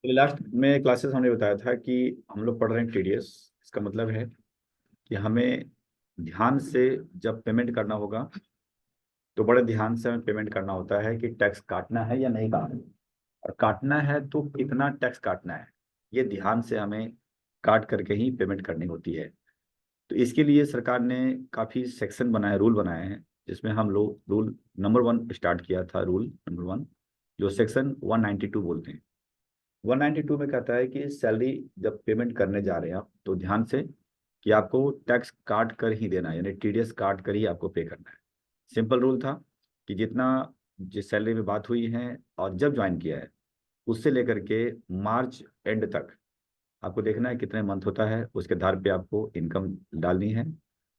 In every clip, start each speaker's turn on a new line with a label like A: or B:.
A: Last में classes हमने बताया था कि हम लोग पढ़ रहे हैं टीडीएस। इसका मतलब है कि हमें ध्यान से जब पेमेंट करना होगा तो बड़े ध्यान से हमें पेमेंट करना होता है कि टैक्स काटना है या नहीं काटना है, और काटना है तो कितना टैक्स काटना है, ये ध्यान से हमें काट करके ही पेमेंट करनी होती है। तो इसके लिए सरकार ने काफ़ी सेक्शन बनाए, रूल बनाए हैं, जिसमें हम लोग रूल नंबर 1 स्टार्ट किया था। रूल नंबर 1 जो सेक्शन 192 बोलते हैं। 192 में कहता है कि सैलरी जब पेमेंट करने जा रहे हैं आप, तो ध्यान से कि आपको टैक्स काट कर ही देना है, यानी टीडीएस काट कर ही आपको पे करना है। सिंपल रूल था कि जितना जिस सैलरी में बात हुई है और जब ज्वाइन किया है उससे लेकर के मार्च एंड तक आपको देखना है कितने मंथ होता है, उसके आधार पे आपको इनकम डालनी है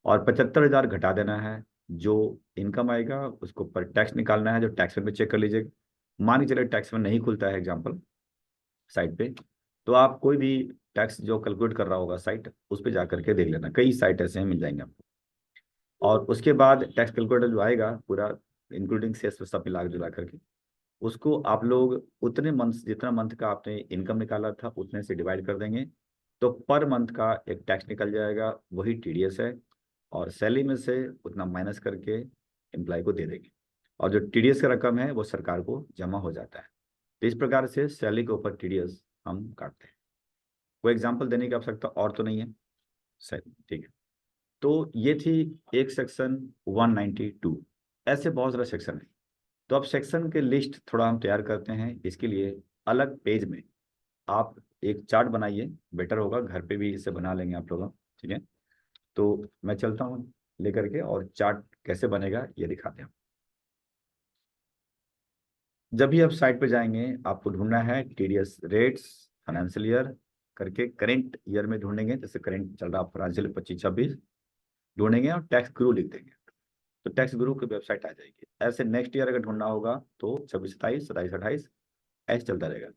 A: और 75,000 घटा देना है। जो इनकम आएगा उसको पर टैक्स निकालना है, जो टैक्स में चेक कर लीजिएगा। मान के चले टैक्स में नहीं खुलता है एग्जाम्पल साइट पे, तो आप कोई भी टैक्स जो कैलकुलेट कर रहा होगा साइट, उस पर जा करके देख लेना, कई साइट ऐसे हैं मिल जाएंगे आपको। और उसके बाद टैक्स कैलकुलेटर जो आएगा पूरा इंक्लूडिंग सेस सब मिला जुला करके, उसको आप लोग उतने मंथ, जितना मंथ का आपने इनकम निकाला था उतने से डिवाइड कर देंगे, तो पर मंथ का एक टैक्स निकल जाएगा, वही टीडीएस है। और सैलरी में से उतना माइनस करके एम्प्लॉय को दे देंगे, और जो टीडीएस का रकम है वो सरकार को जमा हो जाता है। तो इस प्रकार से सैलरी के ऊपर टीडीएस हम काटते हैं। कोई एग्जाम्पल देने की आवश्यकता और तो नहीं है? सही, ठीक है। तो ये थी एक सेक्शन 192। ऐसे बहुत सारे सेक्शन है। तो अब सेक्शन के लिस्ट थोड़ा हम तैयार करते हैं। इसके लिए अलग पेज में आप एक चार्ट बनाइए, बेटर होगा, घर पे भी इसे बना लेंगे आप लोग, ठीक है। तो मैं चलता हूँ लेकर के, और चार्ट कैसे बनेगा ये दिखाते हैं। जब भी आप साइट पे जाएंगे आपको ढूंढना है टीडीएस रेट्स फाइनेंशियल ईयर करके, करेंट ईयर में ढूंढेंगे, जैसे करेंट चल रहा फाइनेंशियल 25-26 ढूंढेंगे और टैक्स गुरु लिख देंगे, तो टैक्स गुरु की वेबसाइट आ जाएगी। ऐसे नेक्स्ट ईयर अगर ढूंढना होगा तो 26-27, 27-28 ऐसे चलता रहेगा।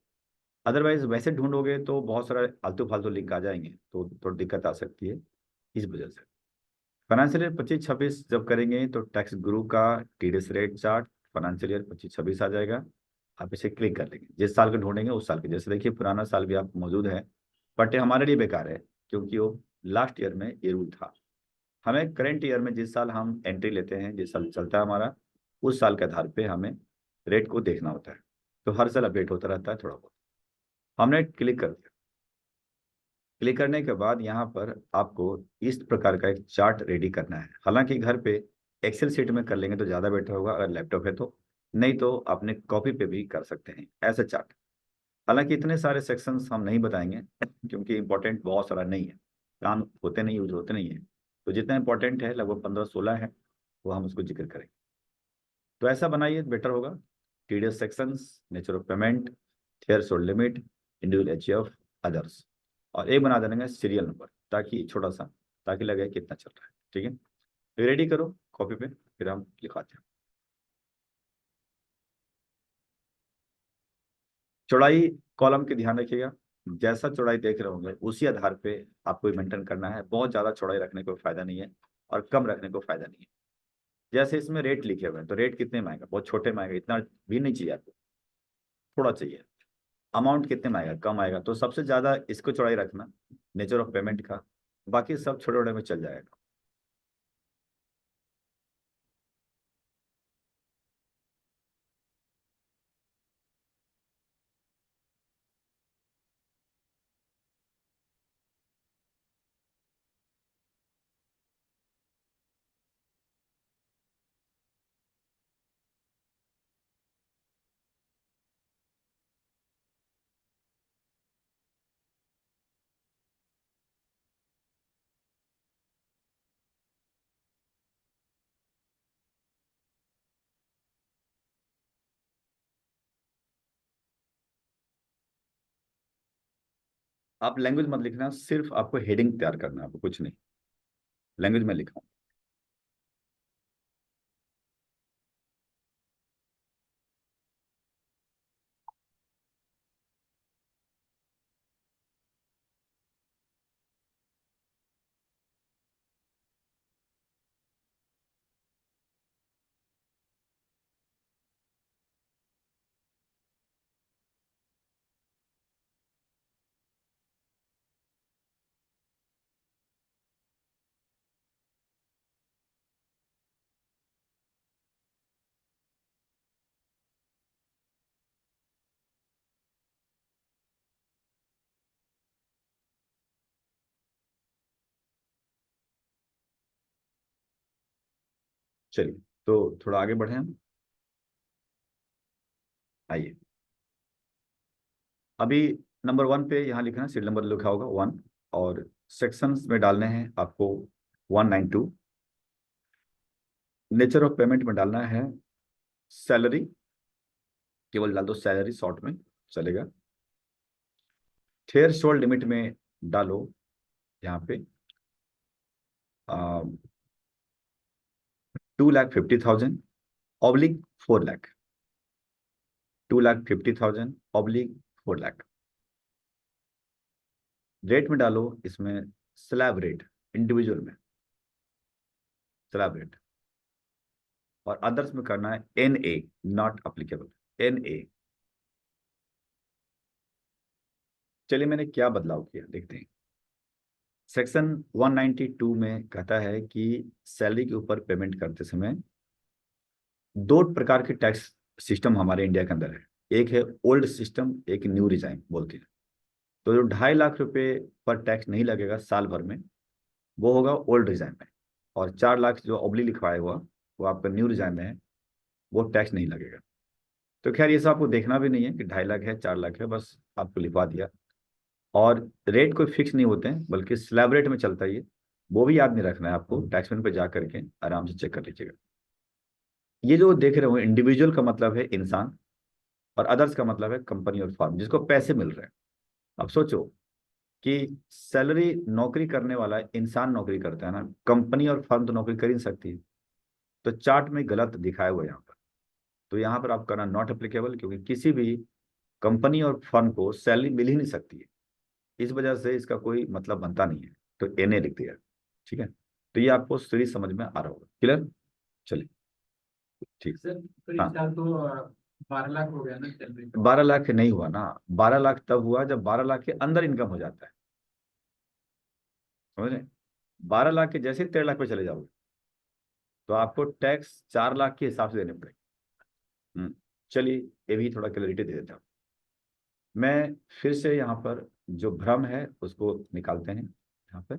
A: अदरवाइज वैसे ढूंढोगे तो बहुत सारा आलतू फालतू लिंक आ जाएंगे, तो थोड़ी दिक्कत आ सकती है इस वजह से। फाइनेंशियल ईयर 25-26 जब करेंगे तो टैक्स गुरु का TDS rate chart financial year 25-26 आ जाएगा। आप इसे क्लिक कर लेंगे, जिस साल का ढूंढेंगे उस साल के, जैसे देखिए पुराना साल भी आपको मौजूद है, बट ये हमारे लिए बेकार है क्योंकि वो लास्ट ईयर में ये रूल था। हमें करंट ईयर में जिस साल हम एंट्री लेते हैं, जिस साल चलता है हमारा, उस साल के आधार पे हमें रेट को देखना होता है। तो हर साल अपडेट होता रहता है थोड़ा बहुत। हमने क्लिक कर दिया। क्लिक करने के बाद यहाँ पर आपको इस प्रकार का एक चार्ट रेडी करना है। हालांकि घर पे एक्सेल शीट में कर लेंगे तो ज़्यादा बेटर होगा अगर लैपटॉप है तो, नहीं तो अपने कॉपी पे भी कर सकते हैं ऐसा चार्ट। हालांकि इतने सारे सेक्शंस हम नहीं बताएंगे क्योंकि इंपॉर्टेंट बहुत सारा नहीं है, काम होते नहीं, यूज होते नहीं है। तो जितना इंपॉर्टेंट है लगभग 15-16 है, वो हम उसको जिक्र करेंगे। तो ऐसा बनाइए बेटर होगा। TDS sections, nature of payment, threshold limit, individual HEF, others, और एक बना देंगे सीरियल नंबर, ताकि छोटा सा, ताकि लगे कितना चल रहा है, ठीक है। तो रेडी करो कॉपी पे, फिर हम लिखाते हैं। चौड़ाई कॉलम के ध्यान रखिएगा, जैसा चौड़ाई देख रहे होंगे उसी आधार पे आपको मेंटेन करना है। बहुत ज़्यादा चौड़ाई रखने को फायदा नहीं है और कम रखने को फायदा नहीं है। जैसे इसमें रेट लिखे हुए हैं, तो रेट कितने में आएगा? बहुत छोटे में आएगा, इतना भी नहीं चाहिए आपको, थोड़ा चाहिए। अमाउंट कितने में आएगा? कम आएगा, तो सबसे ज़्यादा इसको चौड़ाई रखना, नेचर ऑफ पेमेंट का। बाकी सब छोटे छोटे में चल जाएगा। आप लैंग्वेज मत लिखना, सिर्फ आपको हेडिंग तैयार करना है, आपको कुछ नहीं। लैंग्वेज में लिखा चलिए तो थोड़ा आगे बढ़े हम। आइए, अभी नंबर 1 पे यहाँ लिखना, सीट नंबर लिखा होगा 1, और सेक्शंस में डालने हैं आपको 192। नेचर ऑफ पेमेंट में डालना है सैलरी, केवल डाल दो सैलरी, शॉर्ट में चलेगा। थ्रेशोल्ड लिमिट में डालो यहाँ पे 2,50,000 oblique 4 lakh, 2,50,000 oblique 4 lakh. Rate में डालो इसमें स्लैब रेट, इंडिविजुअल में स्लैब रेट, और अदर्स में करना है NA, नॉट अप्लीकेबल, NA। चलिए मैंने क्या बदलाव किया देखते हैं। सेक्शन 192 में कहता है कि सैलरी के ऊपर पेमेंट करते समय 2 प्रकार के टैक्स सिस्टम हमारे इंडिया के अंदर है। एक है ओल्ड सिस्टम, एक न्यू रिजाइम बोलते हैं। तो जो 2.5 लाख रुपए पर टैक्स नहीं लगेगा साल भर में, वो होगा ओल्ड रिजाइम में, और 4 लाख जो ऑब्ली लिखवाया हुआ वो आपका न्यू रिजाइम में है, वो टैक्स नहीं लगेगा। तो खैर ये सब आपको देखना भी नहीं है कि 2.5 लाख है 4 लाख है, बस आपको लिखवा दिया। और रेट कोई फिक्स नहीं होते हैं, बल्कि स्लैब रेट में चलता है ये, वो भी याद नहीं रखना है आपको। टैक्समैन पे जा करके आराम से चेक कर लीजिएगा। ये जो देख रहे हो, इंडिविजुअल का मतलब है इंसान, और अदर्स का मतलब है कंपनी और फर्म जिसको पैसे मिल रहे हैं। अब सोचो कि सैलरी नौकरी करने वाला इंसान नौकरी करता है ना, कंपनी और फर्म तो नौकरी कर ही नहीं सकती। तो चार्ट में गलत दिखाया हुआ है यहाँ पर। तो यहाँ पर आप करना नॉट एप्लीकेबल, क्योंकि किसी भी कंपनी और फर्म को सैलरी मिल ही नहीं सकती है, इस वजह से इसका कोई मतलब बनता नहीं है। तो NA लिख दिया, ठीक है। तो ये आपको सीरीज समझ में आ रहा होगा, क्लियर। चलिए ठीक।
B: सर तो इस
A: हाँ,
B: साल तो 12 लाख हो गया ना सैलरी।
A: 12 लाख नहीं हुआ ना, 12 लाख तब हुआ जब 12 लाख के अंदर इनकम हो जाता है, समझ रहे। 12 लाख के जैसे ही 13 लाख पे चले जाओगे तो आपको टैक्स 4 लाख के हिसाब से देने पड़ेंगे। चलिए ये भी थोड़ा क्लैरिटी दे देता हूँ मैं। फिर से यहाँ पर जो भ्रम है उसको निकालते हैं। यहाँ पर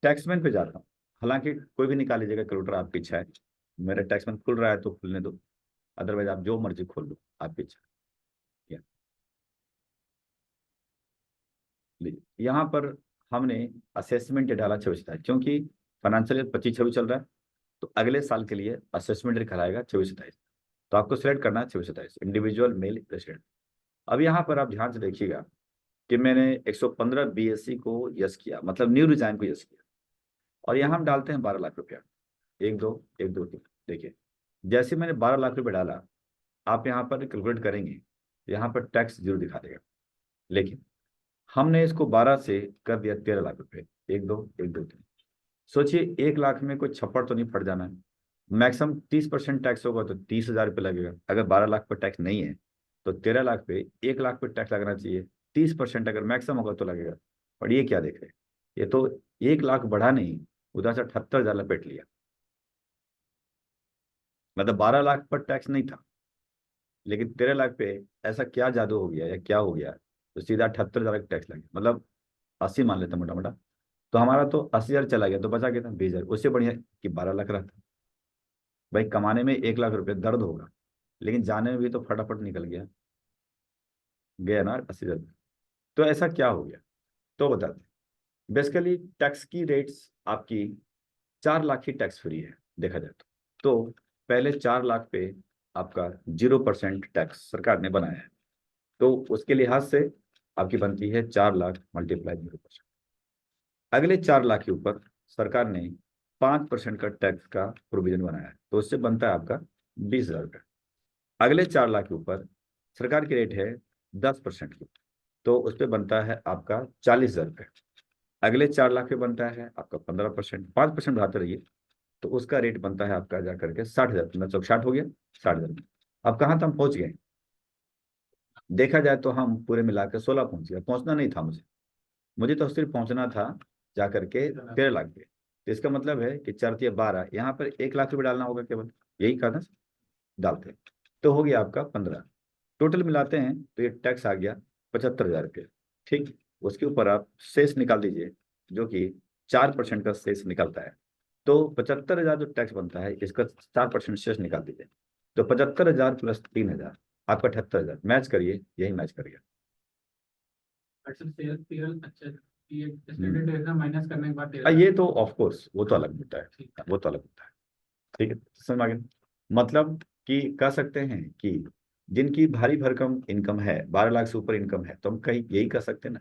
A: टैक्समैन पे जाता हूँ, हालांकि कोई भी निकाल लीजिएगा, कैलकुलेटर आपकी इच्छा है। मेरा टैक्समैन खुल रहा है तो खुलने दो, अदरवाइज आप जो मर्जी खोल लो, आपकी इच्छा। ठीक है? लीजिए यहाँ पर हमने असेसमेंट डाला 26-27, क्योंकि फाइनेंशियल ईयर 25-26 चल रहा है, तो अगले साल के लिए असेसमेंट कहलाएगा 24-27। तो आपको सिलेक्ट करना है 24-27, इंडिविजुअल मेल प्रेसिडेंट। अब यहाँ पर आप ध्यान से देखिएगा कि मैंने 115 BSc को यस किया, मतलब न्यू रिजाइन को यस किया, और यहाँ हम डालते हैं 12 लाख रुपया। 1 2 1 2 3, देखिए जैसे मैंने 12 लाख रुपये डाला, आप यहाँ पर कैलकुलेट करेंगे, यहाँ पर टैक्स जीरो दिखा देगा। लेकिन हमने इसको 12 से कर दिया 13 लाख रुपये। 1 2 1 2 3, सोचिए 1 लाख में कोई छप्पड़ तो नहीं फट जाना है। मैक्सिमम 30% टैक्स होगा तो 30,000 रुपये लगेगा। अगर 12 लाख पर टैक्स नहीं है तो 13 लाख पे 1 लाख पे टैक्स लगना चाहिए। 30% अगर मैक्सिमम होगा तो लगेगा। और ये क्या देख रहे हैं, ये तो 1 लाख बढ़ा नहीं, उधर से 78,000 लपेट लिया। मतलब 12 लाख पर टैक्स नहीं था, लेकिन 13 लाख पे ऐसा क्या जादू हो गया या क्या हो गया, तो सीधा 78,000 का टैक्स लग गया। मतलब 80 मान लेते मोटा मोटा, तो हमारा तो 80,000 चला गया, तो बचा कितना 20,000। उससे बढ़िया कि 12 लाख रहता। भाई कमाने में 1 लाख रुपये दर्द होगा, लेकिन जाने में भी तो फटाफट निकल गया, गया ना 80,000। तो ऐसा क्या हो गया, तो बताते हैं। बेसिकली टैक्स की रेट्स आपकी 4 लाख ही टैक्स फ्री है देखा जाए तो पहले 4 लाख पे आपका 0% टैक्स सरकार ने बनाया है। तो उसके लिहाज से आपकी बनती है 4 लाख मल्टीप्लाई 0%। अगले 4 लाख के ऊपर सरकार ने 5% का टैक्स का प्रोविजन बनाया है, तो उससे बनता है आपका 20,000 रुपये। अगले 4 लाख के ऊपर सरकार की रेट है 10% की, तो उस पर बनता है आपका 40,000 रुपये। अगले 4 लाख पे बनता है आपका 15%, 5% बढ़ाते रहिए, तो उसका रेट बनता है आपका जा करके 60,000, मतलब 60 हो गया, 60,000। अब कहाँ तक हम पहुंच गए, देखा जाए तो हम पूरे मिलाकर 16 पहुंच गए। पहुंचना नहीं था मुझे, मुझे तो सिर्फ पहुंचना था जा करके 13 लाख पे। तो इसका मतलब है कि 4 × 12, यहाँ पर 1 लाख रुपये डालना होगा केवल, यही कहा था, डालते हैं तो हो गया आपका 15। टोटल मिलाते हैं तो ये टैक्स आ गया 75,000 रुपये। ठीक, उसके ऊपर आप शेष निकाल दीजिए, जो कि 4% का शेष निकलता है। तो 75,000 जो टैक्स बनता है इसका 4% शेष निकाल दीजिए, तो 75,000 प्लस 3,000 आपका 78,000, मैच करिए, यही मैच करिए।
B: अच्छा सेल्स पीएल अच्छा ये
A: हम्म।
B: स्टैंडर्ड डेविएशन माइनस करने के बाद 13,000।
A: ये तो ऑफ कोर्स वो तो अलग होता है,
B: ठीक है।
A: वो तो अलग होता है। ठीक है, समझ आ गया। मतलब कि कह सकते हैं कि जिनकी भारी भरकम इनकम है, 12 लाख से ऊपर इनकम है, तो हम कहीं यही कह सकते हैं ना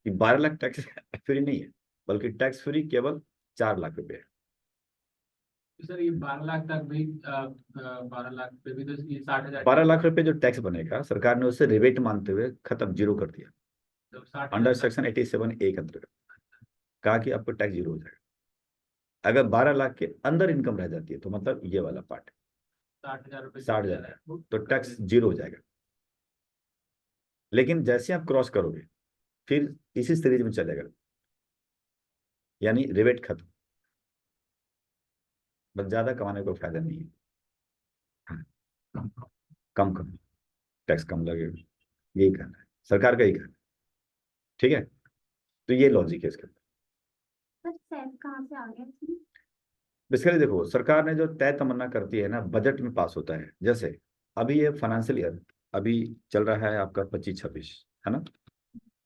A: कि 12 लाख टैक्स फ्री नहीं है, बल्कि टैक्स फ्री केवल 4 लाख रुपए है।
B: तो सर ये 12 लाख तक भी 12 लाख पे भी तो ये 60,000
A: बारह
B: टैक्स
A: लाख रुपए जो टैक्स बनेगा सरकार ने उसे रिबेट मानते हुए खत्म, जीरो कर दिया।
B: तो 60,000
A: अंडर
B: तक
A: सेक्शन 87A के अंतर्गत कहा कि आपको टैक्स जीरो हो जाएगा। अगर 12 लाख के अंदर इनकम रह जाती है तो मतलब ये वाला पार्ट
B: 60,000 रुपये जो
A: 60,000
B: दिया
A: है,
B: है वो
A: तो
B: कर
A: टैक्स
B: देते
A: जीरो हो जाएगा। लेकिन जैसे आप क्रॉस करोगे फिर इसी सीरीज में चलेगा, यानी रिबेट खत्म, बस ज्यादा कमाने को फायदा नहीं है। हाँ, कम कम, टैक्स कम लगेगा, यही कहना है सरकार का, यही कहना है। ठीक है, तो ये लॉजिक है इसके अंदर।
C: सर सेल कहाँ से आ गया इसमें?
A: बेसिकली देखो, सरकार ने जो तय तमन्ना करती है ना, बजट में पास होता है। जैसे अभी ये फाइनेंशियल ईयर अभी चल रहा है आपका 25-26, है ना।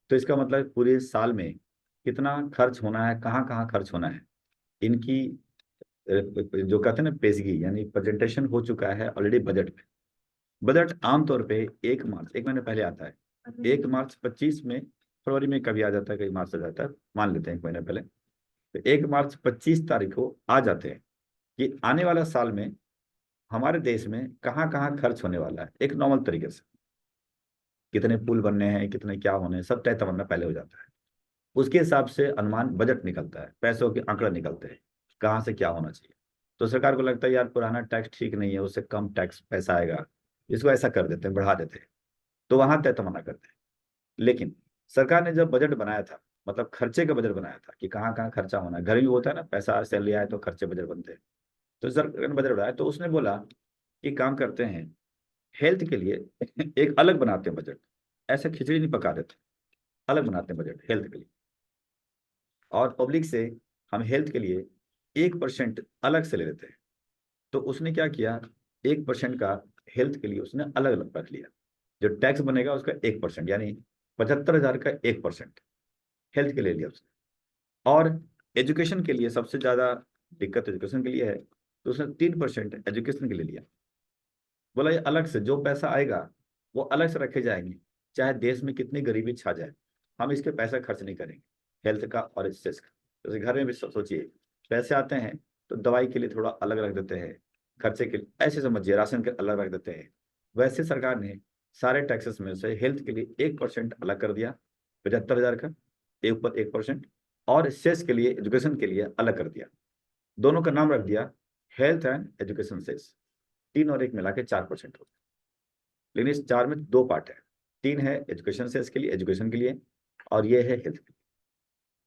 A: तो इसका मतलब पूरे साल में कितना खर्च होना है, कहाँ कहाँ खर्च होना है, इनकी जो कहते हैं ना पेशगी, यानी प्रेजेंटेशन हो चुका है ऑलरेडी बजट में। बजट आमतौर पे 1 मार्च, 1 महीने पहले आता है। 1 मार्च 25 में, फरवरी में कभी आ जाता है, कभी मार्च आ जाता है, मान लेते हैं 1 महीने पहले। तो 1 मार्च 25 तारीख को आ जाते हैं कि आने वाला साल में हमारे देश में कहाँ कहाँ खर्च होने वाला है, एक नॉर्मल तरीके से कितने पुल बनने हैं, कितने क्या होने हैं, सब तय तमन्ना पहले हो जाता है। उसके हिसाब से अनुमान बजट निकलता है, पैसों के आंकड़े निकलते हैं, कहाँ से क्या होना चाहिए। तो सरकार को लगता है यार पुराना टैक्स ठीक नहीं है, उससे कम टैक्स पैसा आएगा, इसको ऐसा कर देते हैं, बढ़ा देते हैं, तो वहां तय तमन्ना करते हैं। लेकिन सरकार ने जब बजट बनाया था, मतलब खर्चे का बजट बनाया था कि कहाँ कहाँ खर्चा होना है, घर भी होता है ना, पैसा सैलरी आए तो खर्चे बजट बनते हैं। तो सरकार ने बजट बनाया तो उसने बोला कि काम करते हैं, हेल्थ के लिए एक अलग बनाते हैं बजट, ऐसे खिचड़ी नहीं पका देते, अलग बनाते हैं बजट हेल्थ के लिए। और पब्लिक से हम हेल्थ के लिए 1% अलग से ले लेते हैं। तो उसने क्या किया, 1% का हेल्थ के लिए उसने अलग अलग रख लिया। जो टैक्स बनेगा उसका 1%, यानी 75,000 का 1% हेल्थ के लिए लिया उसने। और एजुकेशन के लिए सबसे ज्यादा दिक्कत एजुकेशन के लिए है, तो उसने 3% एजुकेशन के लिए लिया। बोला ये अलग से जो पैसा आएगा वो अलग से रखे जाएंगे, चाहे देश में कितनी गरीबी छा जाए, हम इसके पैसा खर्च नहीं करेंगे, हेल्थ का और एक्सेस का। जैसे घर में भी सोचिए, पैसे आते हैं तो दवाई के लिए थोड़ा अलग रख देते हैं, खर्चे के लिए ऐसे समझिए, राशन के अलग रख देते हैं। वैसे सरकार ने सारे टैक्सेस में से हेल्थ के लिए 1% अलग कर दिया, 75,000 का, एक ऊपर 1%, और सेस के लिए, एजुकेशन के लिए अलग कर दिया। दोनों का नाम रख दिया हेल्थ एंड एजुकेशन सेस, 3 और 1 मिला के 4% होता है। लेकिन इस 4 में 2 पार्ट है, 3 है एजुकेशन सेस के लिए, एजुकेशन के लिए, और ये है हेल्थ के लिए।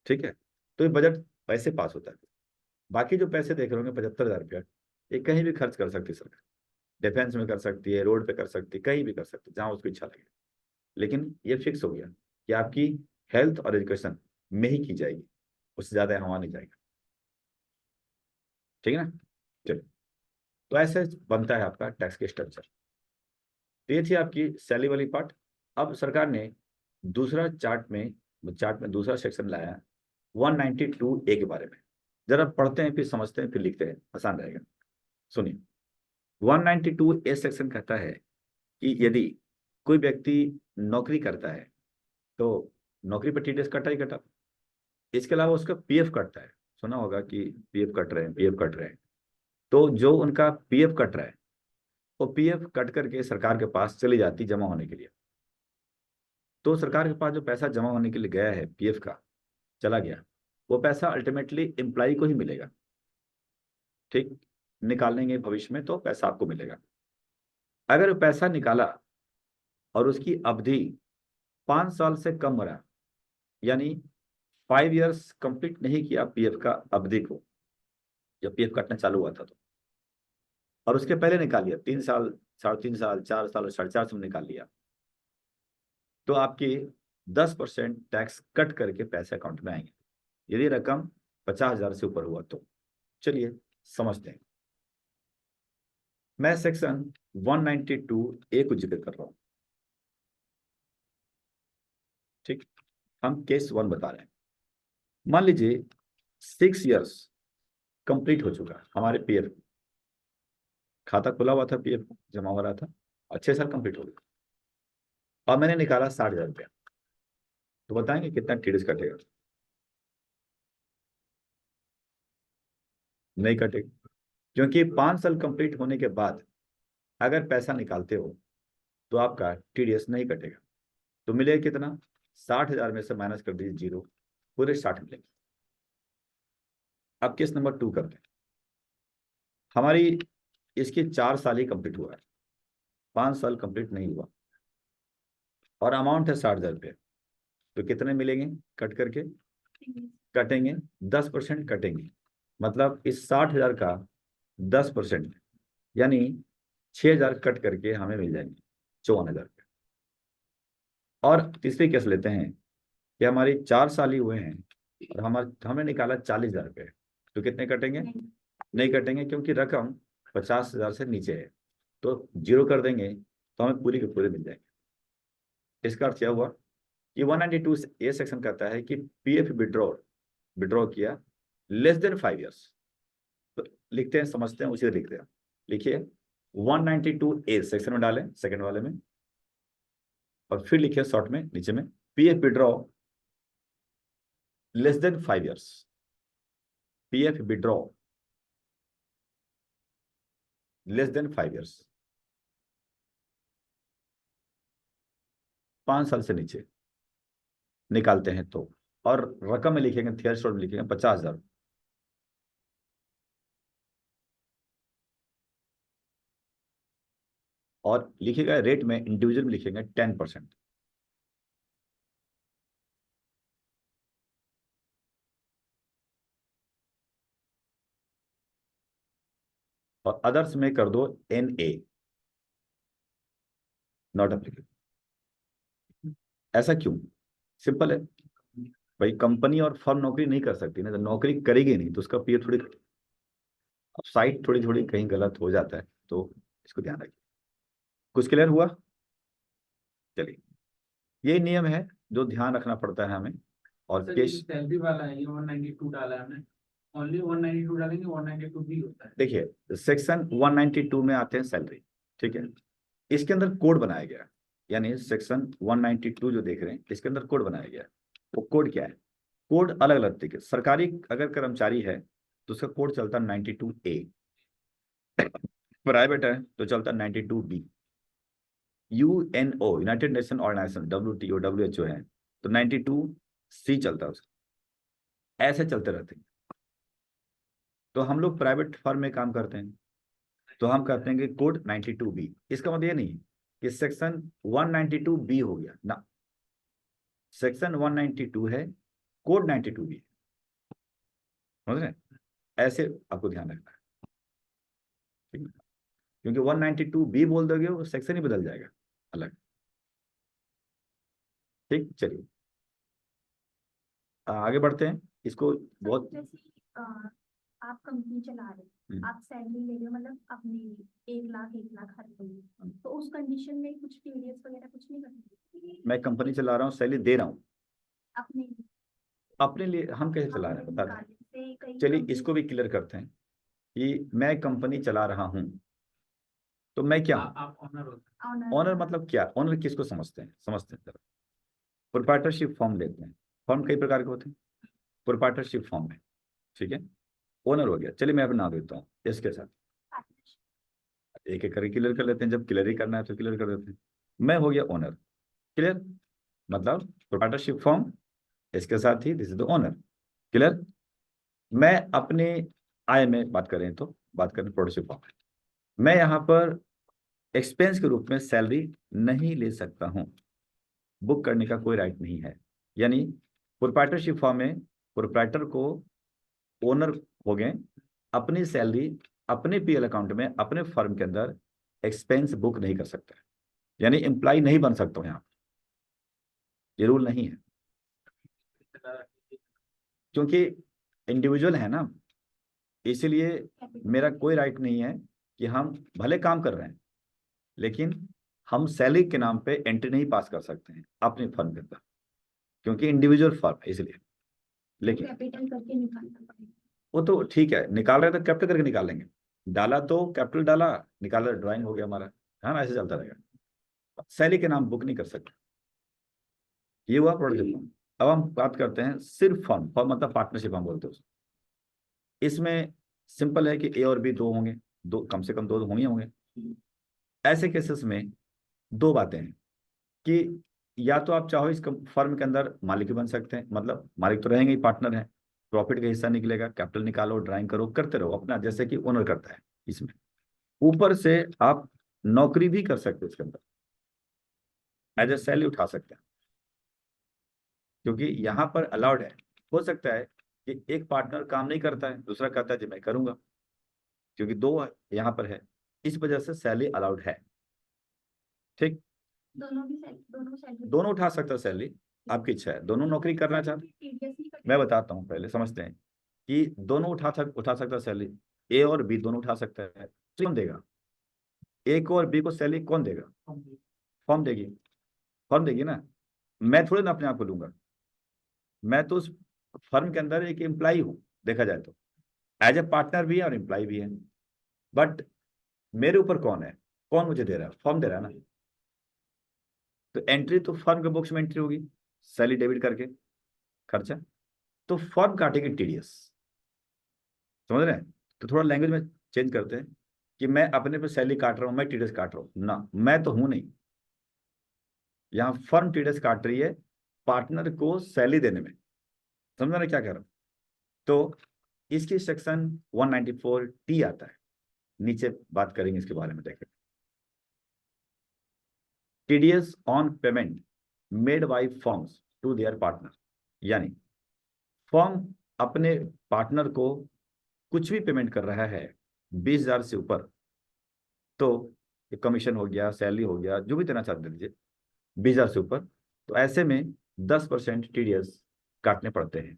A: ठीक है, तो ये बजट पैसे पास होता है। बाकी जो पैसे देख रहे होंगे 75,000 रुपया, ये कहीं भी खर्च कर सकती है सरकार, डिफेंस में कर सकती है, रोड पे कर सकती है, कहीं भी कर सकती है जहां उसकी इच्छा लगे। लेकिन ये फिक्स हो गया कि आपकी हेल्थ और एजुकेशन में ही की जाएगी, उससे ज्यादा वहां नहीं जाएगा। ठीक है ना, चलिए। तो ऐसे बनता है आपका टैक्स के स्ट्रक्चर। तो ये थी आपकी सैलरी वाली पार्ट। अब सरकार ने दूसरा चार्ट में दूसरा सेक्शन लाया 192A के बारे में। जरा पढ़ते हैं, फिर समझते हैं, फिर लिखते हैं, आसान रहेगा। सुनिए, 192A सेक्शन कहता है कि यदि कोई व्यक्ति नौकरी करता है तो नौकरी पर टीडीएस कटा ही कटा, इसके अलावा उसका पीएफ कटता है। सुना होगा कि पीएफ कट रहे हैं, पीएफ कट रहे हैं। तो जो उनका पीएफ कट रहा है, वो पीएफ कट करके सरकार के पास चली जाती जमा होने के लिए। तो सरकार के पास जो पैसा जमा होने के लिए गया है पीएफ का, चला गया, वो पैसा अल्टीमेटली एम्प्लॉय को ही मिलेगा। ठीक, निकालेंगे भविष्य में तो पैसा आपको मिलेगा। अगर पैसा निकाला और उसकी अवधि 5 साल से कम रहा, यानी 5 इयर्स कंप्लीट नहीं किया पीएफ का अवधि को, जब पीएफ कटना चालू हुआ था तो, और उसके पहले निकाल लिया 3 साल, 3.5 साल, 4 साल और 4.5 साल में निकाल लिया, तो आपकी 10% टैक्स कट करके पैसे अकाउंट में आएंगे, यदि रकम 50,000 से ऊपर हुआ तो। चलिए समझते हैं। मैं सेक्शन 192A को जिक्र कर रहा हूं, ठीक। हम केस 1 बता रहे हैं। मान लीजिए 6 इयर्स कंप्लीट हो चुका है, हमारे पीएफ खाता खुला हुआ था, पीएफ जमा हो रहा था, और 6 साल कंप्लीट हो गया, और मैंने निकाला 60,000 रुपया। तो बताएंगे कितना टीडीएस कटेगा? नहीं कटेगा, क्योंकि 5 साल कंप्लीट होने के बाद अगर पैसा निकालते हो तो आपका टीडीएस नहीं कटेगा। तो मिलेगा कितना? 60,000 में से माइनस कर दीजिए 0, पूरे 60 मिलेंगे। अब केस नंबर 2 करते हैं। हमारी इसकी 4 साल ही कंप्लीट हुआ है, 5 साल कंप्लीट नहीं हुआ, और अमाउंट है 60,000 रुपये। तो कितने मिलेंगे कट करके? कटेंगे 10% कटेंगे, मतलब इस 60,000 का 10%, यानी 6,000 कट करके हमें मिल जाएंगे 54,000 रुपये। और तीसरी केस लेते हैं कि हमारी 4 साल ही हुए हैं और हमने निकाला 40,000 रुपये। तो कितने कटेंगे? नहीं कटेंगे, क्योंकि रकम 50,000 से नीचे है, तो 0 कर देंगे तो हमें पूरी के पूरे मिल जाएंगे। इसका अर्थ क्या हुआ कि 192A सेक्शन कहता है कि पीएफ विड्रॉ किया लेस देन 5 इयर्स। तो लिखते हैं, समझते हैं, उसे लिखते हैं। लिखिए 192A सेक्शन में डालें, सेकंड वाले में, और फिर लिखिए शॉर्ट में नीचे में PF withdraw less than 5 years. PF withdraw less than 5 years, 5 साल से नीचे निकालते हैं तो, और रकम में लिखेंगे, थ्रेशोल्ड में लिखेंगे 50,000, और लिखेगा रेट में इंडिविजुअल में लिखेंगे 10%। और अदर्स में कर दो NA, नॉट एप्लीकेबल। ऐसा क्यों? सिंपल है भाई, कंपनी और फर्म नौकरी नहीं कर सकती ना, तो नौकरी करेगी नहीं तो उसका पीएफ थोड़ी, अब साइट थोड़ी थोड़ी कहीं गलत हो जाता है, तो इसको ध्यान रखिए। कुछ क्लियर हुआ? चलिए, ये नियम है जो ध्यान रखना पड़ता है हमें। और
B: सर,
A: केस
B: ये सैलरी वाला है, ये 192 डाला है हमने, ओनली 192 डालेंगे, 192 भी होता है।
A: देखिए, सेक्शन 192 में आते हैं सैलरी, ठीक है। इसके अंदर कोड बनाया गया है, यानी सेक्शन 192 जो देख रहे हैं इसके अंदर कोड बनाया गया है। वो कोड क्या है? कोड अलग अलग तरीके, सरकारी अगर कर्मचारी है तो उसका कोड चलता है 92A, प्राइवेट है तो चलता है 92B, UNO united nation organization, WTO WHO है तो 92C चलता है उसका। ऐसे चलते रहते हैं। तो हम लोग प्राइवेट फर्म में काम करते हैं तो हम कहते हैं कि कोड 92B। इसका मतलब ये नहीं कि सेक्शन 192B हो गया ना, सेक्शन 192 है, कोड 92B, समझ रहे हैं? ऐसे आपको ध्यान रखना है, ठीक है? क्योंकि 192B बोल दोगे वो सेक्शन ही बदल जाएगा अलग, ठीक। चलिए आगे बढ़ते हैं। इसको बहुत
C: जैसे आप कंपनी चला रहे हो, आप सैलरी ले रहे हो, मतलब अपने 1 लाख हर महीने, तो उस कंडीशन में कुछ टीडीएस वगैरह कुछ नहीं करते?
A: मैं कंपनी चला रहा हूँ, सैलरी दे रहा हूँ
C: अपने
A: अपने लिए, हम कैसे चला रहे हैं बता दें। चलिए इसको भी क्लियर करते हैं कि मैं कंपनी चला रहा हूँ तो मैं क्या हूँ?
B: आप ऑनर होते
A: ऑनर मतलब क्या? ऑनर किसको समझते हैं? समझते हैं जरा। प्रोप्राइटरशिप फॉर्म लेते हैं, फॉर्म कई प्रकार के होते हैं, प्रोप्राइटरशिप फॉर्म है, ठीक है। ओनर हो गया, चलिए मैं अपना नाम देता हूँ इसके साथ, एक एक करके क्लियर कर लेते हैं, जब क्लियर ही करना है तो क्लियर कर देते हैं। मैं हो गया ओनर, क्लियर, मतलब प्रोप्राइटरशिप फॉर्म, इसके साथ ही this is the owner, clear. मैं अपने आय में बात करें तो बात करें प्रोड्यूसिव फॉर्म, मैं यहाँ पर एक्सपेंस के रूप में सैलरी नहीं ले सकता हूँ, बुक करने का कोई राइट नहीं है। यानी प्रोप्राइटरशिप फॉर्म में प्रोप्राइटर को ओनर हो गए, अपनी सैलरी अपने पीएल अकाउंट में अपने फर्म के अंदर एक्सपेंस बुक नहीं कर सकता, यानी एम्प्लॉय नहीं बन सकता हूं यहाँ, ये रूल नहीं है,
B: हैं।
A: क्योंकि इंडिविजुअल है ना, इसीलिए
C: कैपिटल
A: मेरा कोई राइट नहीं है कि हम भले काम कर रहे हैं लेकिन हम सैलरी के नाम पे एंट्री नहीं पास कर सकते हैं अपनी फर्म के अंदर, क्योंकि इंडिविजुअल फर्म है इसलिए। लेकिन
C: कैपिटल करके निकालना पड़ेगा।
A: वो तो ठीक है, निकाल रहे तो कैपिटल करके निकालेंगे, डाला तो कैपिटल डाला, निकाला ड्राइंग हो गया हमारा, है ना, ऐसे चलता रहेगा। सैलरी के नाम बुक नहीं कर सकते। ये हुआ प्रोडक्ट फर्म। अब हम बात करते हैं सिर्फ फर्म, फर्म मतलब पार्टनरशिप हम बोलते हैं उसको। इसमें सिंपल है कि ए और बी दो होंगे, दो कम से कम दो होंगे होंगे। ऐसे केसेस में दो बातें हैं कि या तो आप चाहो इस फर्म के अंदर मालिक भी बन सकते हैं, मतलब मालिक तो रहेंगे ही, पार्टनर हैं, प्रॉफिट का हिस्सा निकलेगा, कैपिटल निकालो, ड्राइंग करो, करते रहो अपना, जैसे कि ओनर करता है इसमें। ऊपर से आप नौकरी भी कर सकते हो इसके अंदर, एज ए सैलरी उठा सकते हैं, क्योंकि यहाँ पर अलाउड है। हो सकता है कि एक पार्टनर काम नहीं करता है, दूसरा कहता है जी मैं करूंगा, क्योंकि दो यहाँ पर है, इस वजह से सैलरी अलाउड है। ठीक,
C: दोनों सैलरी
A: दोनों उठा सकता है सैलरी, आपकी इच्छा है, दोनों नौकरी करना चाहते।
C: टीडीएस नहीं कटेगा।
A: मैं बताता हूँ, पहले समझते हैं कि दोनों उठा सकता है सैलरी, ए और बी दोनों उठा सकता है, तो कौन देगा? ए को और बी को सैलरी कौन देगा? फर्म देगी, फर्म देगी ना, मैं थोड़े ना अपने आप को लूंगा। मैं तो उस फर्म के अंदर एक एम्प्लॉई हूँ, देखा जाए तो एज ए पार्टनर भी है और एम्प्लॉय भी है। बट मेरे ऊपर कौन है, कौन मुझे दे रहा है? फर्म दे रहा है ना। तो एंट्री तो फर्म के बुक्स में एंट्री होगी, सैलरी डेबिट करके खर्चा, तो फर्म काटेगी टीडीएस। समझ रहे हैं? तो थोड़ा लैंग्वेज में चेंज करते हैं कि मैं अपने पे सैलरी काट रहा हूं, मैं टीडीएस काट रहा हूं ना, मैं तो हूं नहीं, यहाँ फर्म टीडीएस काट रही है पार्टनर को सैलरी देने में। समझ रहे क्या कह रहा हूं? तो इसकी सेक्शन 194T आता है, नीचे बात करेंगे इसके बारे में, देखें। TDS on payment made by firms to their partner, यानी फर्म अपने पार्टनर को कुछ भी पेमेंट कर रहा है 20,000 से ऊपर, तो कमीशन हो गया, सैलरी हो गया, जो भी देना चाहते दीजिए, 20,000 से ऊपर, तो ऐसे में 10% टीडीएस काटने पड़ते हैं।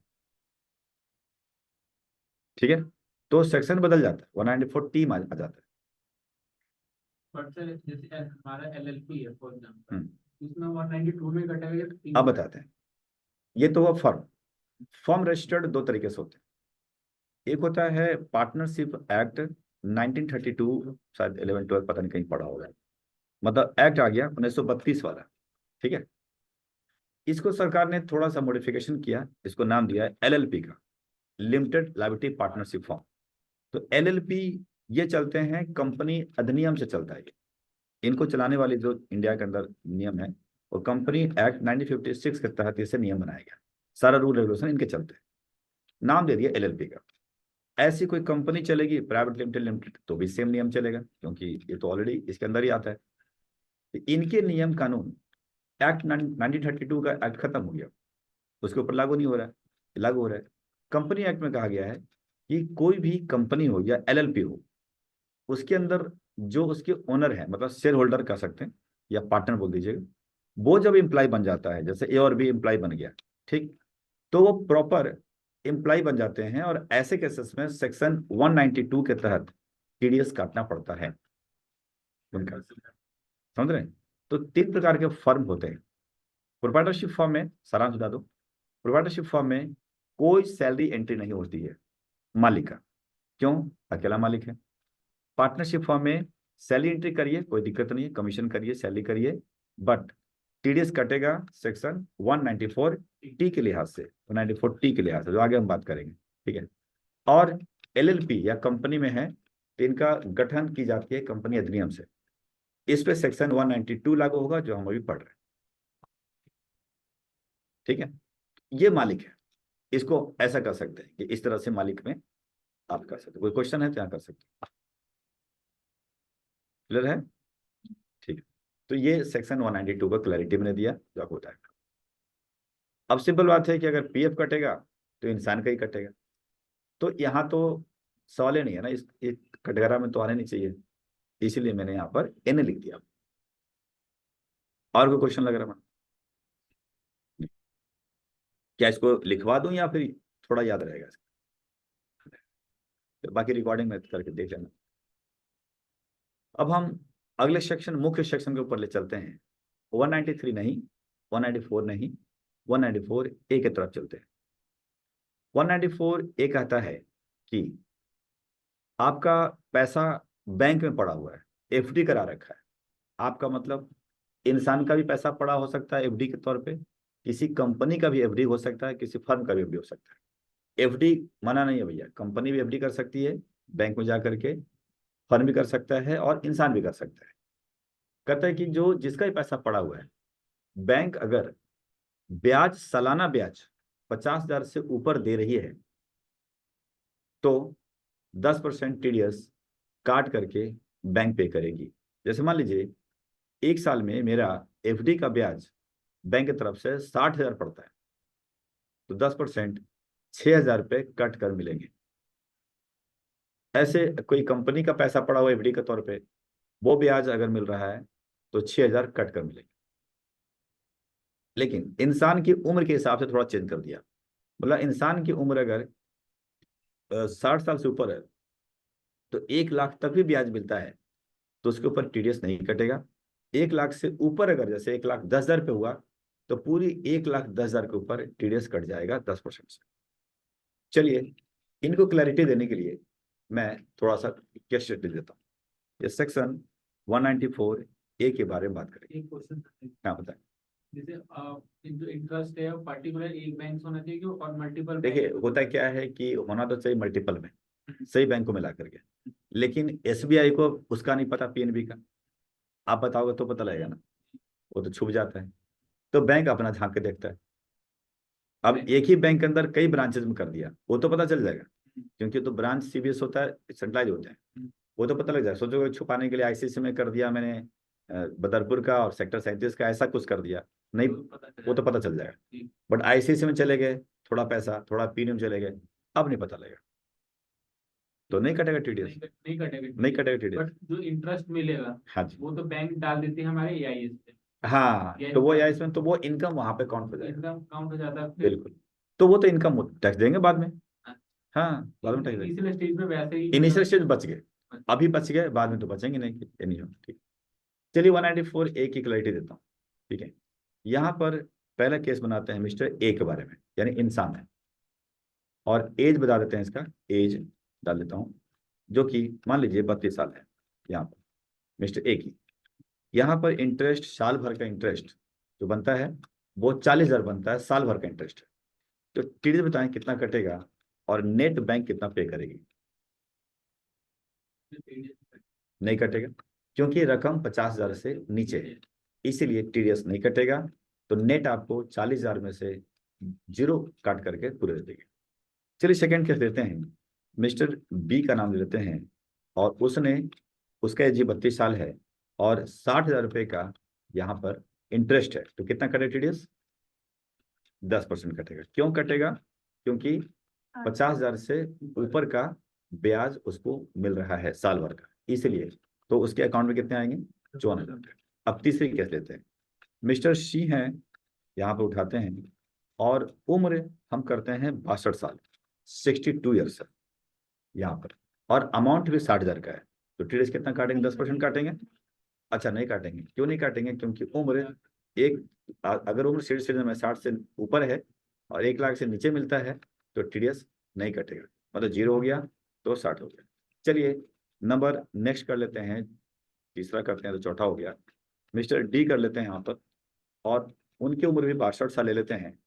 A: ठीक है, तो सेक्शन बदल जाता है, 194T में आ जाता है।
B: बट सर जैसे हमारा एलएलपी है फॉर एग्जांपल,
A: हम्म।
B: उसमें 192 में कटेगा या 3
A: अब बताते हैं, ये तो हुआ फर्म। फर्म रजिस्टर्ड दो तरीके से होते हैं, एक होता है पार्टनरशिप एक्ट 1932, शायद 11-12 पता नहीं कहीं पढ़ा होगा, मतलब एक्ट आ गया 1932 वाला। ठीक है, इसको सरकार ने थोड़ा सा मॉडिफिकेशन किया, इसको नाम दिया है एलएलपी का, लिमिटेड लायबिलिटी पार्टनरशिप फॉर्म। तो एलएलपी ये चलते हैं कंपनी अधिनियम से चलता है, इनको चलाने वाली जो इंडिया के अंदर नियम है, और कंपनी एक्ट 1956 के तहत इसे नियम बनाया गया, सारा रूल रेगुलेशन इनके चलते हैं, नाम दे दिया एलएलपी का। ऐसी कोई कंपनी चलेगी प्राइवेट लिमिटेड लिमिटेड, तो भी सेम नियम चलेगा, क्योंकि ये तो ऑलरेडी इसके अंदर ही आता है। तो इनके नियम कानून एक्ट 1932 का एक्ट खत्म हो गया, उसके ऊपर लागू नहीं हो रहा है, लागू हो रहा है। कंपनी एक्ट में कहा गया है कि कोई भी कंपनी हो या एलएलपी हो, उसके अंदर जो उसके ओनर है, मतलब शेयर होल्डर कह सकते हैं या पार्टनर बोल दीजिएगा, वो जब एम्प्लॉय बन जाता है, जैसे ए और बी एम्प्लॉय बन गया, ठीक, तो वो प्रॉपर एम्प्लॉय बन जाते हैं, और ऐसे केसेस में सेक्शन 192 के तहत टीडीएस काटना पड़ता है उनका। समझ रहे हैं? तो 3 प्रकार के फर्म होते हैं। प्रोप्राइटरशिप फर्म में, सारांश बता दो, प्रोप्राइटरशिप फर्म में कोई सैलरी एंट्री नहीं होती है मालिक का, क्यों? अकेला मालिक है। पार्टनरशिप फर्म में सैलरी एंट्री करिए, कोई दिक्कत नहीं है, कमीशन करिए, सैलरी करिए, बट टीडीएस कटेगा सेक्शन 194T के लिहाज से, 194T के लिहाज से, जो आगे हम बात करेंगे। ठीक है, और एलएलपी या कंपनी में है, तो इनका गठन की जाती है कंपनी अधिनियम से, इस पे सेक्शन 192 लागू होगा, जो हम अभी पढ़ रहे हैं। ठीक है, ये मालिक है, इसको ऐसा कर सकते हैं कि इस तरह से मालिक में आप कर सकते हैं। कोई क्वेश्चन है तो यहाँ कर सकते हैं। क्लियर है? ठीक है, तो ये सेक्शन 192 का क्लैरिटी मैंने दिया, जो आपको बताया। अब सिंपल बात है कि अगर पीएफ कटेगा तो इंसान का ही कटेगा, तो यहाँ तो सवाल ही नहीं है ना, इस कटघरा में तो आने नहीं चाहिए, इसीलिए मैंने यहाँ पर एन लिख दिया। और कोई क्वेश्चन लग रहा है? क्या इसको लिखवा दूं या फिर थोड़ा याद रहेगा? तो बाकी रिकॉर्डिंग में करके देख लेना। अब हम अगले सेक्शन, मुख्य सेक्शन के ऊपर ले चलते हैं। 193 नहीं, 194 नहीं, 194 ए की तरफ चलते हैं। 194 ए कहता है कि आपका पैसा बैंक में पड़ा हुआ है, एफडी करा रखा है। आपका मतलब इंसान का भी पैसा पड़ा हो सकता है एफडी के तौर पे, किसी कंपनी का भी एफडी हो सकता है, किसी फर्म का भी एफडी हो सकता है। एफडी मना नहीं है भैया, कंपनी भी एफडी कर सकती है बैंक में जाकर के, फर्म भी कर सकता है और इंसान भी कर सकता है। कहता है कि जो जिसका भी पैसा पड़ा हुआ है, बैंक अगर ब्याज, सालाना ब्याज 50,000 से ऊपर दे रही है तो 10% टीडीएस काट करके बैंक पे करेगी। जैसे मान लीजिए 1 साल में मेरा एफडी का ब्याज बैंक की तरफ से 60,000 पड़ता है, तो 10% 6,000 रुपये कट कर मिलेंगे। ऐसे कोई कंपनी का पैसा पड़ा हुआ एफडी के तौर पे, वो ब्याज अगर मिल रहा है तो 6,000 कट कर मिलेंगे। लेकिन इंसान की उम्र के हिसाब से थोड़ा चेंज कर दिया। मतलब इंसान की उम्र अगर 60 साल से ऊपर है तो 1 लाख तक भी ब्याज मिलता है तो उसके ऊपर टीडीएस नहीं कटेगा। 1 लाख से ऊपर अगर जैसे 1,10,000 पे हुआ तो पूरी 1,10,000 के ऊपर टीडीएस कट जाएगा 10% से। चलिए, इनको क्लैरिटी देने के लिए मैं थोड़ा सा केस स्टडी देता हूँ। ये सेक्शन 194 ए के बारे में बात करेंगे।
B: एक क्वेश्चन
A: हाँ बताएं।
B: जैसे जो इंटरेस्ट है पर्टिकुलर एक बैंक से होना चाहिए और मल्टीपल
A: देखिए, होता क्या है कि होना तो चाहिए मल्टीपल में, सही बैंक को मिला करके, लेकिन एसबीआई को उसका नहीं पता, पीएनबी का। आप बताओगे तो पता लगेगा ना, वो तो छुप जाता है। तो बैंक अपना झांक के देखता है। अब एक ही बैंक के अंदर कई ब्रांचेस में कर दिया, वो तो पता चल जाएगा, क्योंकि तो ब्रांच सीबीएस होता है, सेंट्रलाइज होते हैं, वो तो पता लग जाएगा। सोचो छुपाने के लिए आईसीसी में कर दिया मैंने बदरपुर का और सेक्टर 37 का, ऐसा कुछ कर दिया नहीं, वो तो पता चल जाएगा। बट आईसीसी में चले गए, थोड़ा पैसा, थोड़ा पीएनबी चले गए, अब नहीं पता लगेगा, तो नहीं कटेगा टीडीएस,
B: नहीं कटेगा,
A: नहीं कटेगा टीडीएस।
B: बट जो इंटरेस्ट मिलेगा
A: हाँ जी,
B: वो तो बैंक डाल देती है हमारे एआईएस पे।
A: हाँ, तो वो या इसमें तो वो इनकम वहां पे काउंट हो जाएगा,
B: एकदम काउंट हो जाता है फिर।
A: बिल्कुल। तो वो तो इनकम टैक्स देंगे बाद में, हाँ बाद में टैक्स देंगे।
B: इनिशियल स्टेज में वैसे ही
A: इनिशियल स्टेज बच गए, अभी बच गए, बाद में तो बचेंगे नहीं, ये नहीं होगा। ठीक, चलिए 194 ए की क्लैरिटी देता हूँ। ठीक है, यहाँ पर पहला केस बनाते हैं मिस्टर ए के बारे में, यानी इंसान है, और एज बता देते हैं, इसका एज डाल देता हूँ, जो कि मान लीजिए 32 साल है। यहाँ पर मिस्टर ए की, यहाँ पर इंटरेस्ट, साल भर का इंटरेस्ट जो बनता है वो 40,000 बनता है, साल भर का इंटरेस्ट है। तो टीडीएस बताएं कितना कटेगा और नेट बैंक कितना पे करेगी। नहीं कटेगा, क्योंकि रकम 50,000 से नीचे है, इसीलिए टीडीएस नहीं कटेगा। तो नेट आपको 40,000 में से 0 काट करके पूरे दे देंगे। चलिए सेकंड केस लेते हैं, मिस्टर बी का नाम ले लेते हैं, और उसका एज 32 साल है और 60,000 रुपये का यहाँ पर इंटरेस्ट है। तो कितना कटेगा टीडीएस? 10% कटेगा। क्यों कटेगा? क्योंकि 50,000 से ऊपर का ब्याज उसको मिल रहा है साल भर का, इसलिए। तो उसके अकाउंट में कितने आएंगे? 54,000। अब तीसरी केस लेते हैं, मिस्टर सी हैं, यहाँ पे उठाते हैं, और उम्र हम करते हैं 62 साल, 62 ईयर्स है यहाँ पर, और अमाउंट भी 60,000 का है। तो टीडीएस कितना काटेंगे? 10% काटेंगे। अच्छा नहीं काटेंगे, क्यों नहीं काटेंगे? क्योंकि उम्र अगर उम्र सीढ़ी में 60 से ऊपर है और 1 लाख से नीचे मिलता है तो टीडीएस नहीं कटेगा, मतलब 0 हो गया तो 60 हो गया। चलिए नंबर नेक्स्ट कर लेते हैं, तीसरा करते हैं तो चौथा हो गया। मिस्टर डी कर लेते हैं यहाँ पर, और उनकी उम्र भी 62 साल ले लेते हैं,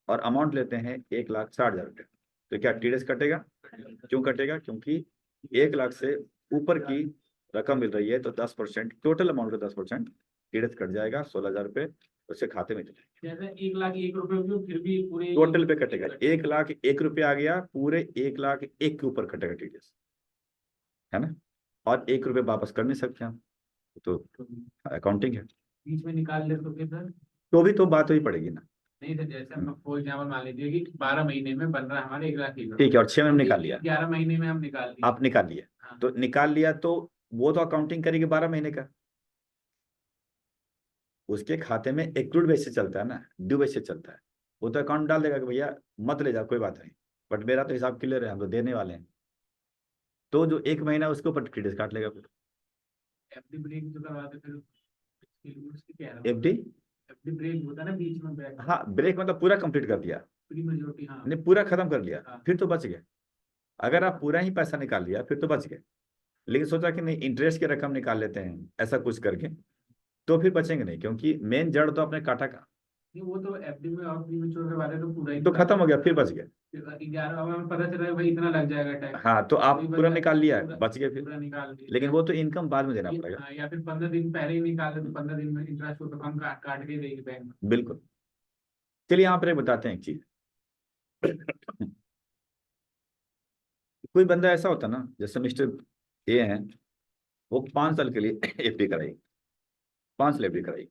A: और अमाउंट लेते हैं 1,60,000 रुपये। तो क्या टीडीएस कटेगा? क्यों कटेगा? क्योंकि 1 लाख से ऊपर की रकम मिल रही है तो 10%, टोटल अमाउंट का 10% टीडीएस कट जाएगा, 16,000 रुपये उसके खाते में चले।
B: जैसे 1,01 रुपए भी फिर भी पूरे
A: टोटल पे कटेगा, 1,01 रुपये आ गया, पूरे 1,01 के ऊपर कटेगा टीडीएस, है ना। और 1 रुपये वापस कर नहीं सकते हम, तो अकाउंटिंग है।
B: बीच में निकाल ले तो फिर सर
A: तो भी तो बात वही पड़ेगी ना।
B: नहीं सर, जैसे हम फॉर एग्जाम्पल मान लीजिए कि 12 महीने में बन रहा है हमारे 1,01,000।
A: ठीक है, और 6 में हमने निकाल लिया,
B: 11 महीने में हम निकाल दिए।
A: आप निकाल लिए,
B: हाँ।
A: तो निकाल लिया तो वो तो अकाउंटिंग करेगी 12 महीने का, उसके खाते में एक्रूड बेसिस चलता है ना, ड्यू बेसिस चलता है। वो तो अकाउंट डाल देगा कि भैया मत ले जाओ, कोई बात नहीं, बट मेरा तो हिसाब क्लियर है, हम तो देने वाले हैं। तो जो 1 महीना उसके ऊपर टीडीएस काट लेगा फिर।
B: एफडी ब्रेक जो करवाते फिर उसकी क्या है?
A: एफडी,
B: एफडी ब्रेक होता है ना बीच में ब्रेक,
A: हाँ ब्रेक मतलब पूरा कंप्लीट कर दिया,
B: प्री मेजोरिटी, हाँ
A: नहीं पूरा खत्म कर लिया,
B: हाँ।
A: फिर तो बच गए। अगर आप पूरा ही पैसा निकाल लिया फिर तो बच गए, लेकिन सोचा कि नहीं इंटरेस्ट की रकम निकाल लेते हैं ऐसा कुछ करके, तो फिर बचेंगे नहीं, क्योंकि मेन जड़ तो अपने काटा का,
B: नहीं वो तो एफडी में और प्री मेच्योर के बारे तो पूरा ही
A: तो खत्म हो गया, फिर बच गए।
B: 11 में पता चला है भाई इतना लग जाएगा टैक्स,
A: हाँ तो आप
B: वही
A: पूरा
B: बंदा
A: निकाल लिया,
B: पूरा
A: बच गए फिर।
B: पूरा निकाल दिया।
A: लेकिन वो तो इनकम बाद में देना पड़ेगा।
B: हाँ, या फिर 15 दिन पहले ही निकाल दे तो 15 दिन में इंटरेस्ट तो कम काट के देगी बैंक।
A: बिल्कुल। चलिए यहाँ पर बताते हैं एक चीज। कोई बंदा ऐसा होता ना, जैसे मिस्टर ए हैं, वो 5 साल के लिए एफडी कराई, 5 साल एफडी कराई,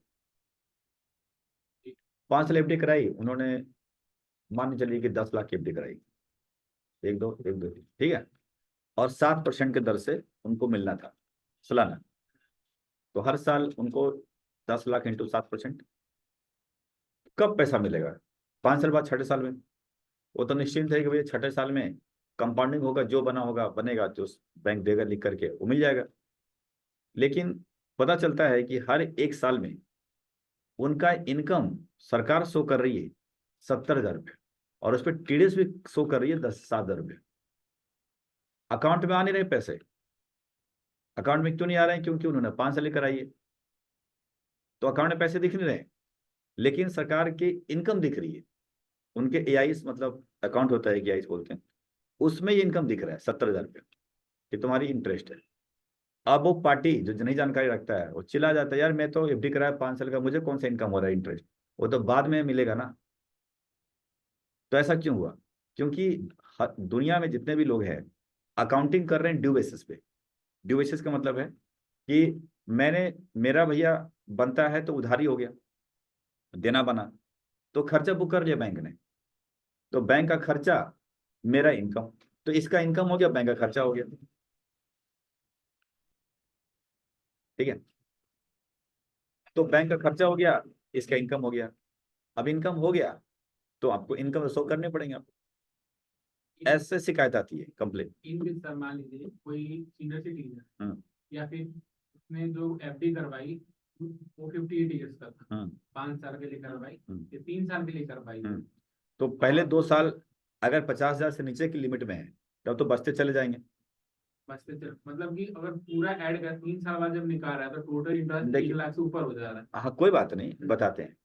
A: 5 साल एफडी कराई उन्होंने, मान के चलिए कि 10 लाख की एफडी कराई, एक दो ठीक है, और 7% के दर से उनको मिलना था सालाना। तो हर साल उनको 10 लाख इंटू 7%, कब पैसा मिलेगा? 5 साल बाद, छठे साल में। वो तो निश्चिंत है कि भैया छठे साल में कंपाउंडिंग होगा, जो बना होगा बनेगा, जो बैंक देगा लिख करके वो मिल जाएगा। लेकिन पता चलता है कि हर 1 साल में उनका इनकम सरकार शो कर रही है 70,000 रुपये, और उस पर टीडीएस भी शो कर रही है 7,000 रुपये। अकाउंट में आ नहीं रहे पैसे। अकाउंट में क्यों नहीं आ रहे हैं? क्योंकि उन्होंने 5 साल ही कराई है, तो अकाउंट में पैसे दिख नहीं रहे, लेकिन सरकार की इनकम दिख रही है। उनके एआईस मतलब अकाउंट होता है कि एआईस बोलते हैं, उसमें ये इनकम दिख रहा है 70,000 रुपये कि तुम्हारी इंटरेस्ट है। अब वो पार्टी जो नहीं जानकारी रखता है वो चिल्ला जाता है, यार मैं तो एफडी कराया 5 साल का, मुझे कौन सा इनकम हो रहा है इंटरेस्ट, वो तो बाद में मिलेगा ना। तो ऐसा क्यों हुआ? क्योंकि दुनिया में जितने भी लोग हैं अकाउंटिंग कर रहे हैं ड्यू बेसिस पे। ड्यू बेसिस का मतलब है कि मेरा भैया बनता है तो उधारी हो गया, देना बना, तो खर्चा बुक कर लिया बैंक ने, तो बैंक का खर्चा मेरा इनकम, तो इसका इनकम हो गया, बैंक का खर्चा हो गया। ठीक है, तो बैंक का खर्चा हो गया, इसका इनकम हो गया। अब इनकम हो गया तो आपको इनकम शो करने पड़ेंगे आपको। ऐसे शिकायत आती है, कंप्लेन।
B: इन केस सर मान लीजिए कोई सीनियर सिटीजन या फिर उसने जो एफडी करवाई वो 58 ईयर्स का था, 5 साल के लिए करवाई या 3 साल के लिए करवाई,
A: तो पहले 2 साल अगर 50,000 से नीचे की लिमिट में है तब तो बचते चले जाएंगे।
B: बचते चल मतलब कि अगर पूरा ऐड कर 3 साल बाद जब निकाल रहा है तो टोटल इंटरेस्ट 1 लाख से ऊपर हो जा रहा है।
A: हाँ कोई बात नहीं, बताते हैं।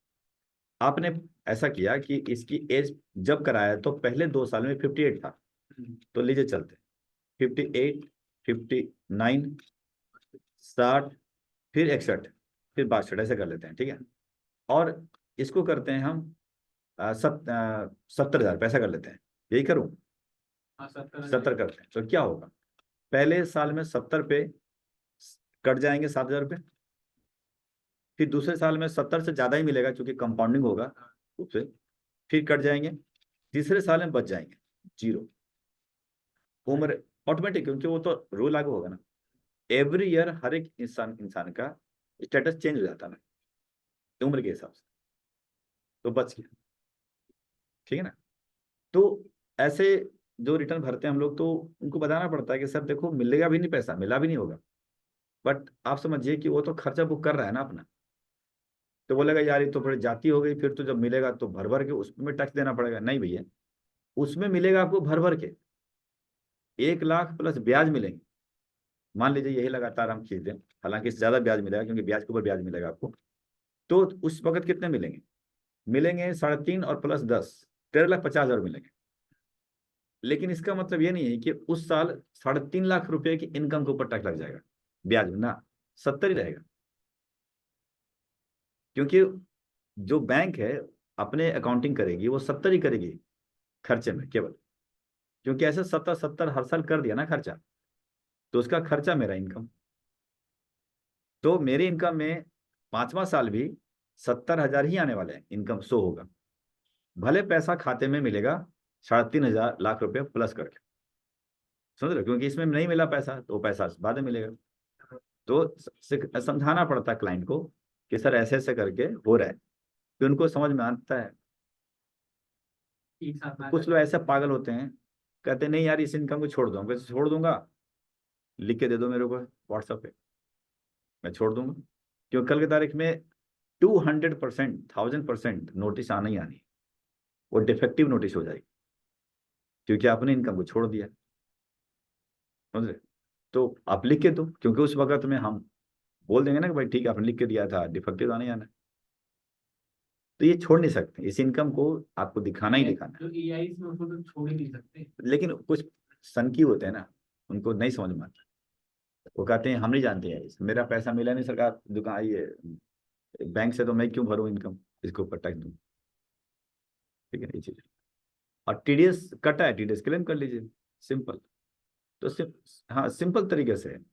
A: आपने ऐसा किया कि इसकी एज जब कराया तो पहले 2 साल में 58 था, तो लीजिए चलते 58, 59, 60, फिर 61, फिर 62, ऐसे कर लेते हैं, ठीक है। और इसको करते हैं हम 70,000 पैसा कर लेते हैं, यही करूं? 70 करते हैं तो क्या होगा? पहले साल में 70 पे कट जाएंगे 7,000 रुपये, फिर दूसरे साल में 70 से ज्यादा ही मिलेगा क्योंकि कंपाउंडिंग होगा रूप से, फिर कट जाएंगे, तीसरे साल में बच जाएंगे 0। उम्र ऑटोमेटिक, क्योंकि वो तो रूल लागू होगा ना, एवरी ईयर हर एक इंसान का स्टेटस चेंज हो जाता है ना उम्र के हिसाब से, तो बच गया। ठीक है ना? तो ऐसे जो रिटर्न भरते हैं हम लोग, तो उनको बताना पड़ता है कि सर देखो मिलेगा भी नहीं, पैसा मिला भी नहीं होगा, बट आप समझिए कि वो तो खर्चा बुक कर रहा है ना अपना। तो बोलेगा यार ये तो बड़ी जाती हो गई, फिर तो जब मिलेगा तो भर भर के उसमें टैक्स देना पड़ेगा। नहीं भैया, उसमें मिलेगा आपको भर भर के 1 लाख प्लस ब्याज मिलेंगे। मान लीजिए यही लगातार हम खींच दें, हालांकि इससे ज्यादा ब्याज मिलेगा क्योंकि ब्याज के ऊपर ब्याज मिलेगा आपको, तो उस वक्त कितने मिलेंगे? मिलेंगे 3.5 और प्लस 10, 13,50,000 मिलेंगे। लेकिन इसका मतलब ये नहीं है कि उस साल 3.5 लाख रुपए की इनकम के ऊपर टैक्स लग जाएगा ब्याज में ना, 70 ही रहेगा। क्योंकि जो बैंक है अपने अकाउंटिंग करेगी वो 70 ही करेगी खर्चे में केवल, क्योंकि ऐसे 70 हर साल कर दिया ना खर्चा, तो उसका खर्चा मेरा इनकम। तो मेरी इनकम में 5वां साल भी 70,000 ही आने वाले हैं, इनकम शो होगा। भले पैसा खाते में मिलेगा 3.5 लाख रुपए प्लस करके, समझ रहे हो? क्योंकि इसमें नहीं मिला पैसा तो पैसा बाद में मिलेगा। तो समझाना पड़ता है क्लाइंट को कि सर ऐसे ऐसे करके हो रहा है, फिर उनको समझ में आता है। कुछ लोग ऐसे पागल होते हैं, कहते नहीं यार इस इनकम को छोड़ दो, कैसे छोड़ दूंगा, लिख के दे दो मेरे को व्हाट्सएप पे, मैं छोड़ दूंगा। क्योंकि कल की तारीख में 200%, 1000% नोटिस आना ही आनी है, वो डिफेक्टिव नोटिस हो जाएगी, क्योंकि आपने इनकम को छोड़ दिया, समझ रहे। तो आप लिख के दो, क्योंकि उस वक्त में हम बोल देंगे ना कि भाई ठीक है आपने लिख के दिया था, डिफेक्टिव आना ही आना है। तो ये छोड़ नहीं सकते, इस इनकम को आपको दिखाना ही दिखाना है।
B: जो EIs में उसको तो छोड़ ही नहीं सकते।
A: लेकिन कुछ सनकी होते हैं ना, उनको नहीं समझ में आता, वो कहते हैं हम नहीं जानते हैं, मेरा पैसा मिला नहीं सरकार दुकान ये बैंक से, तो मैं क्यों भरूं इनकम, इसके ऊपर टैक्स दूं। ठीक है ये चीज। और टीडीएस कटा है, टीडीएस क्लेम कर लीजिए, सिंपल। तो हाँ सिंपल तरीके से है।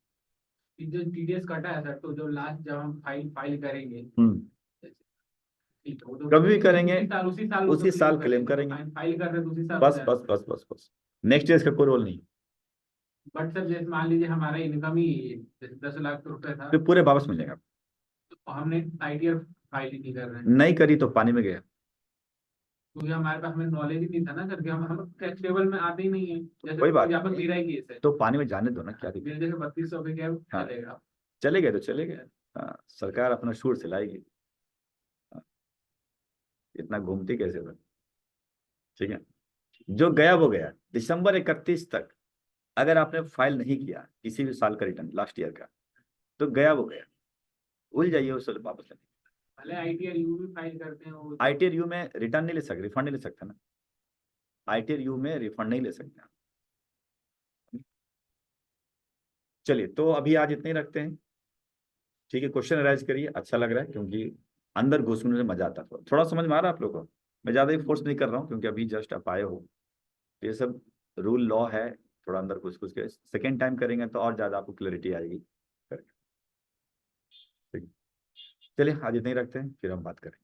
B: जो TDS कटा है सर, तो जो लास्ट जब हम फाइल करेंगे, ठीक है, वो तो
A: कभी भी करेंगे
B: उसी
A: साल क्लेम करेंगे।
B: फाइल कर रहे तो उसी साल
A: बस बस बस बस बस, नेक्स्ट ईयर इसका कोई रोल नहीं।
B: बट सर जैसे मान लीजिए हमारा इनकम ही 10 लाख रुपए था,
A: तो पूरे वापस मिलेगा।
B: तो हमने ITR फाइल ही नहीं कर रहे हैं,
A: नहीं करी तो पानी में गया।
B: क्योंकि हमारे पास हमें नॉलेज ही नहीं था ना सर, कि हम टैक्स टेबल में आते ही नहीं है। जैसे
A: कोई बात
B: यहाँ पर
A: नहीं।
B: मेरा ही केस है,
A: तो पानी में जाने दो ना, क्या दिक्कत।
B: मेरे जैसे 3200 पे क्या
A: हाँ।
B: चलेगा।
A: चले गए तो चले गए। हाँ, सरकार अपना शूर सिलाएगी। हाँ, इतना घूमती कैसे हो। ठीक है, जो गया वो गया। दिसंबर 31 तक अगर आपने फाइल नहीं किया किसी भी साल का रिटर्न लास्ट ईयर का, तो गया वो गया, भूल जाइए उस वापस लेने।
B: भले ITR यू भी फाइल करते हैं वो,
A: ITR यू में रिटर्न नहीं ले सकते, रिफंड नहीं ले सकते ना। ITR यू में रिफंड नहीं ले सकते। चलिए, तो अभी आज इतने ही रखते हैं। ठीक है, क्वेश्चन अराइज करिए, अच्छा लग रहा है क्योंकि अंदर घुसने में मजा आता है। थोड़ा समझ में आ रहा है आप लोगों को। मैं ज़्यादा ही फोर्स नहीं कर रहा हूँ, क्योंकि अभी जस्ट आप आए हो, तो ये सब रूल लॉ है, थोड़ा अंदर घुस घुस के सेकेंड टाइम करेंगे तो और ज़्यादा आपको क्लैरिटी आएगी। ठीक, चलिए आज इतने ही रखते हैं, फिर हम बात करें।